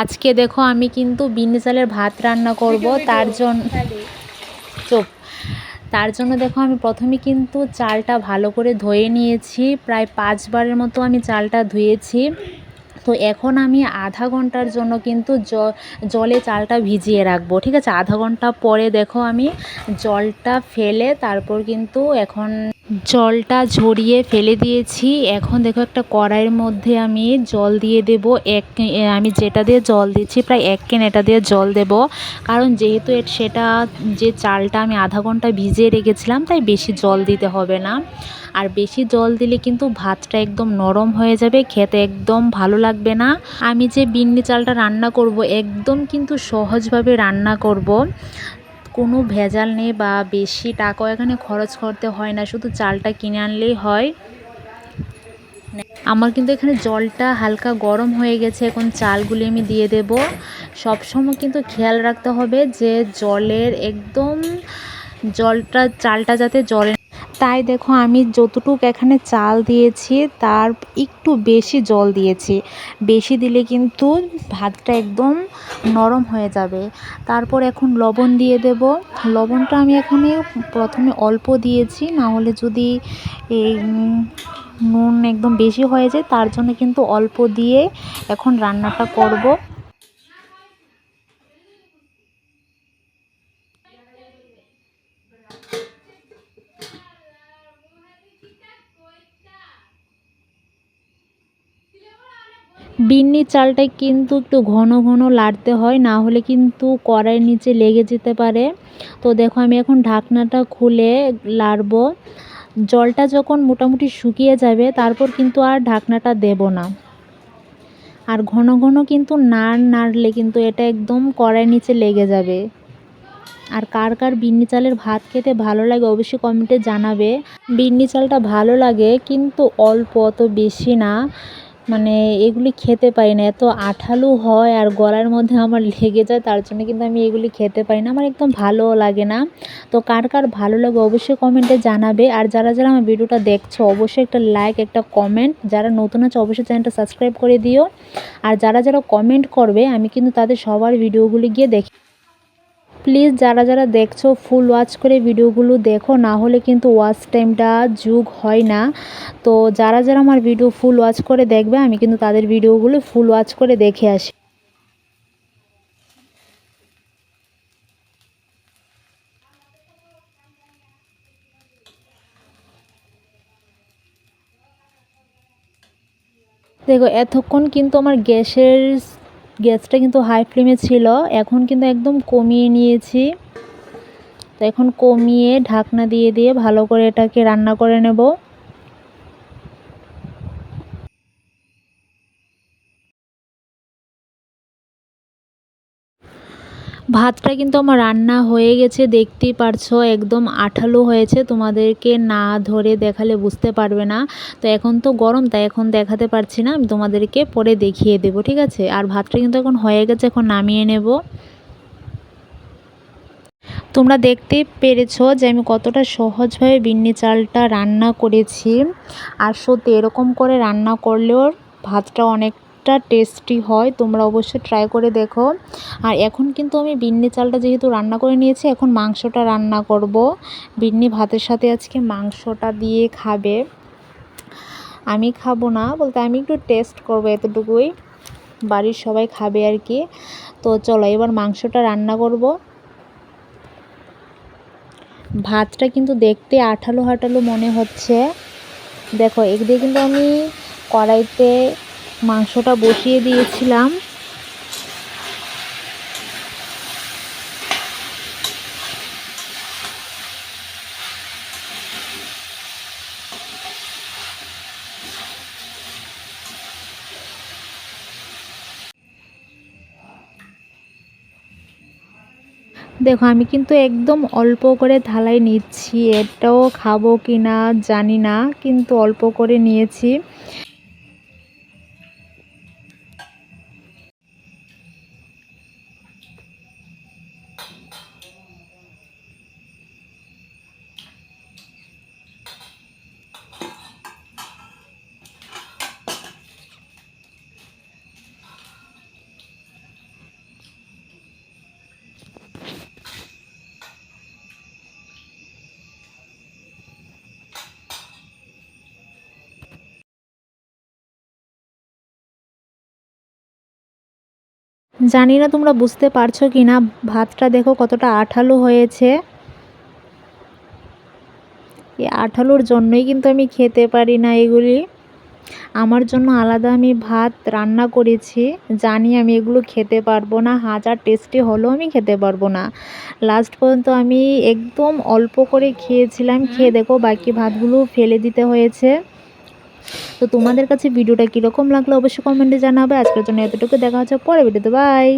আজকে দেখো আমি কিন্তু বিন্নি চালের ভাত রান্না করব। তার জন্য দেখো আমি প্রথমে কিন্তু চালটা ভালো করে ধুয়ে নিয়েছি, প্রায় 5 বারের মতো আমি চালটা ধুয়েছি। তো এখন আমি আধা ঘন্টার জন্য কিন্তু জলে চালটা ভিজিয়ে রাখবো, ঠিক আছে। আধা ঘন্টা পরে দেখো আমি জলটা ফেলে তারপর কিন্তু এখন জলটা ঝরিয়ে ফেলে দিয়েছি। এখন দেখো একটা কড়াইয়ের মধ্যে আমি জল দিয়ে দেব। আমি যেটা দিয়ে জল দিচ্ছি প্রায় 1 ক্যান এটা দিয়ে জল দেব, কারণ যেহেতু সেটা যে চালটা আমি আধা ঘন্টা ভিজিয়ে রেখেছিলাম তাই বেশি জল দিতে হবে না। আর বেশি জল দিলে কিন্তু ভাতটা একদম নরম হয়ে যাবে, খেতে একদম ভালো লাগবে না। আমি যে বিন্নি চালটা রান্না করব একদম কিন্তু সহজভাবে রান্না করব, কোনো ভেজাল নেই বা বেশি টাকাও এখানে খরচ করতে হয় না, শুধু চালটা কিনে আনলেই হয়। আমার কিন্তু এখানে জলটা হালকা গরম হয়ে গেছে, এখন চালগুলি আমি দিয়ে দেব। সবসময় কিন্তু খেয়াল রাখতে হবে যে জলের একদম চালটা যাতে জলে, তাই দেখো আমি যতটুকু এখানে চাল দিয়েছি তার একটু বেশি জল দিয়েছি। বেশি দিলে কিন্তু ভাতটা একদম নরম হয়ে যাবে। তারপর এখন লবণ দিয়ে দেব। লবণটা আমি এখানে প্রথমে অল্প দিয়েছি, না হলে যদি এই নুন একদম বেশি হয়ে যায়, তার জন্য কিন্তু অল্প দিয়ে এখন রান্নাটা করব। বিন্নি চালটাই কিন্তু একটু ঘন ঘন লাড়তে হয়, না হলে কিন্তু কড়াইয়ের নিচে লেগে যেতে পারে। তো দেখো আমি এখন ঢাকনাটা খুলে লাড়বো। জলটা যখন মোটামুটি শুকিয়ে যাবে তারপর কিন্তু আর ঢাকনাটা দেব না। আর ঘন ঘন কিন্তু নাড়লে কিন্তু এটা একদম কড়াইয়ের নিচে লেগে যাবে। আর কার কার বিন্নি চালের ভাত খেতে ভালো লাগে অবশ্যই কমেন্টে জানাবে। বিন্নি চালটা ভালো লাগে কিন্তু অল্প, অত বেশি না। মানে এগুলি খেতে পারি না, এত আঠালো হয় আর গলার মধ্যে আমার লেগে যায়, তার জন্য কিন্তু আমি এগুলি খেতে পারি না, আমার একদম ভালোও লাগে না। তো কার কার ভালো লাগে অবশ্যই কমেন্টে জানাবে। আর যারা যারা আমার ভিডিওটা দেখছো অবশ্যই একটা লাইক, একটা কমেন্ট, যারা নতুন আছে অবশ্যই চ্যানেলটা সাবস্ক্রাইব করে দিও। আর যারা যারা কমেন্ট করবে আমি কিন্তু তাদের সবার ভিডিওগুলি গিয়ে দেখি। প্লিজ যারা যারা দেখছো ফুল ওয়াচ করে ভিডিওগুলো দেখো, না হলে কিন্তু ওয়াচ টাইমটা যোগ হয় না। তো যারা যারা আমার ভিডিও ফুল ওয়াচ করে দেখবে আমি কিন্তু তাদের ভিডিওগুলো ফুল ওয়াচ করে দেখে আসি। দেখো এতক্ষণ কিন্তু আমার গ্যাসটা কিন্তু হাই ফ্লেমে ছিল, এখন কিন্তু একদম কমিয়ে নিয়েছি। তো এখন কমিয়ে ঢাকনা দিয়ে দিয়ে ভালো করে এটাকে রান্না করে নেব। ভাতটা কিন্তু আমার রান্না হয়ে গেছে, দেখতেই পারছো একদম আঠালো হয়েছে, তোমাদেরকে না ধরে দেখালে বুঝতে পারবে না। তো এখন তো গরম তাই এখন দেখাতে পারছি না, আমি তোমাদেরকে পরে দেখিয়ে দেবো, ঠিক আছে। আর ভাতটা কিন্তু এখন হয়ে গেছে, এখন নামিয়ে নেব। তোমরা দেখতে পেরেছো যে আমি কতটা সহজভাবে বিন্নি চালটা রান্না করেছি। আর সত্যি এরকম করে রান্না করলেও ভাতটা অনেকটা টেস্টি হয়, তোমরা অবশ্যই ট্রাই করে দেখো। আর এখন কিন্তু আমি বিন্নি চালটা যেহেতু রান্না করে নিয়েছি, এখন মাংসটা রান্না করব। বিন্নি ভাতের সাথে আজকে মাংসটা দিয়ে খাবে, আমি খাবো না, বলতে আমি একটু টেস্ট করব, এতটুকুই, বাড়ির সবাই খাবে আর কি। তো চলো এবার মাংসটা রান্না করব। ভাতটা কিন্তু দেখতে আঠালো আঠালো মনে হচ্ছে। দেখো একদিকে কিন্তু আমি কড়াইতে মাংসটা বসিয়ে দিয়েছিলাম। দেখো আমি কিন্তু একদম অল্প করে থালায় নিচ্ছি, এটাও খাবো কি না জানি না, কিন্তু অল্প করে নিয়েছি। জানি না তোমরা বুঝতে পারছো কি না, ভাতটা দেখো কতটা আঠালো হয়েছে। এই আঠালোর জন্যই কিন্তু আমি খেতে পারি না এগুলি। আমার জন্য আলাদা আমি ভাত রান্না করেছি, জানি আমি এগুলো খেতে পারবো না, হাজার টেস্টি হলেও আমি খেতে পারবো না। লাস্ট পর্যন্ত আমি একদম অল্প করে খেয়েছিলাম, খেয়ে দেখো বাকি ভাতগুলো ফেলে দিতে হয়েছে। তো তোমাদের কাছে ভিডিওটা কীরকম লাগলো অবশ্যই কমেন্টে জানাবে। আজকের জন্য এতটুকু, দেখা হচ্ছে পরে ভিডিওতে, বাই।